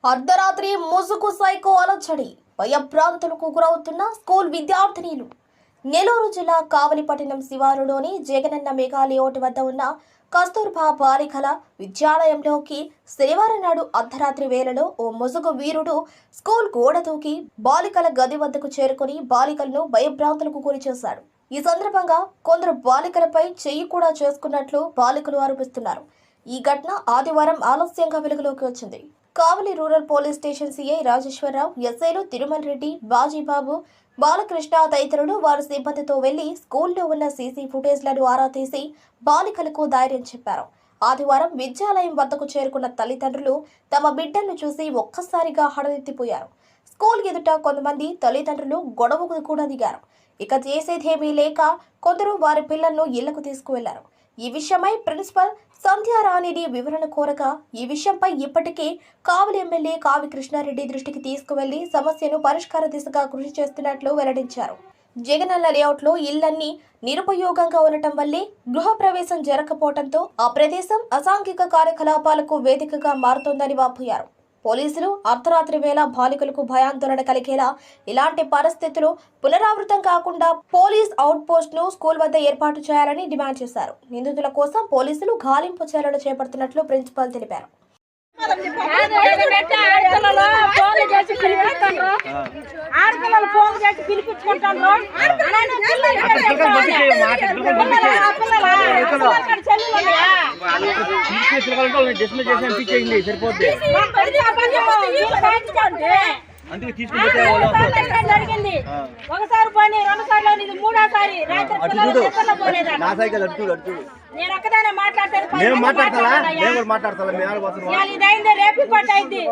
అర్ధరాత్రి ముసుగు సైకో అలచడి భయభ్రాంతులకు గురవుతున్న స్కూల్ విద్యార్థినీలు. నెల్లూరు జిల్లా కావలిపట్టణం శివారులోని జగనన్న మెగా లేఅవుట్ వద్ద ఉన్న కస్తూర్బా బాలికల విద్యాలయంలోకి శనివారం నాడు అర్ధరాత్రి వేళలో ఓ ముసుగు వీరుడు స్కూల్ గోడ దూకి బాలికల గది వద్దకు చేరుకుని బాలికలను భయభ్రాంతులకు గురి చేశాడు. ఈ సందర్భంగా కొందరు బాలికలపై చెయ్యి కూడా చేసుకున్నట్లు బాలికలు ఆరోపిస్తున్నారు. ఈ ఘటన ఆదివారం ఆలస్యంగా వెలుగులోకి వచ్చింది. Kavali rural police station CI Rajeswara Rao, ఎస్ఐలు తిరుమల రెడ్డి, బాజీబాబు, బాలకృష్ణ తదితరులు వారి సిబ్బందితో వెళ్లి స్కూల్లో ఉన్న సీసీ ఫుటేజ్లను ఆరా తీసి బాలికలకు ధైర్యం చెప్పారు. ఆదివారం విద్యాలయం వద్దకు చేరుకున్న తల్లిదండ్రులు తమ బిడ్డలను చూసి ఒక్కసారిగా హడలెత్తిపోయారు. స్కూల్ ఎదుట కొంతమంది తల్లిదండ్రులు గొడవకు కూడా దిగారు. ఇక చేసేదేమీ లేక కొందరు వారి పిల్లలను ఇళ్లకు తీసుకువెళ్లారు. ఈ విషయమై ప్రిన్సిపల్ సంధ్యారాణిని వివరణ కోరగా ఈ విషయంపై ఇప్పటికే కావలి ఎమ్మెల్యే కావి కృష్ణారెడ్డి దృష్టికి తీసుకువెళ్లి సమస్యను పరిష్కార దిశగా కృషి చేస్తున్నట్లు వెల్లడించారు. జగనన్న లేఅవుట్లో ఇళ్లన్నీ నిరుపయోగంగా ఉండటం వల్లే గృహప్రవేశం జరగకపోవడంతో ఆ ప్రదేశం అసాంఘిక కార్యకలాపాలకు వేదికగా మారుతోందని వాపోయారు. పోలీసులు అర్ధరాత్రి వేళ బాలికలకు భయాందోళన కలిగేలా ఇలాంటి పరిస్థితులు పునరావృతం కాకుండా పోలీస్ అవుట్ పోస్ట్ ను స్కూల్ వద్ద ఏర్పాటు చేయాలని డిమాండ్ చేశారు. నిందితుల కోసం పోలీసులు గాలింపు చర్యలు చేపడుతున్నట్లు ప్రిన్సిపాల్ తెలిపారు. ఒకసారి పోయి 2 సార్లు 3సారి నేను ఒక్కదానే మాట్లాడతాను. రేపు పట్టయిద్ది.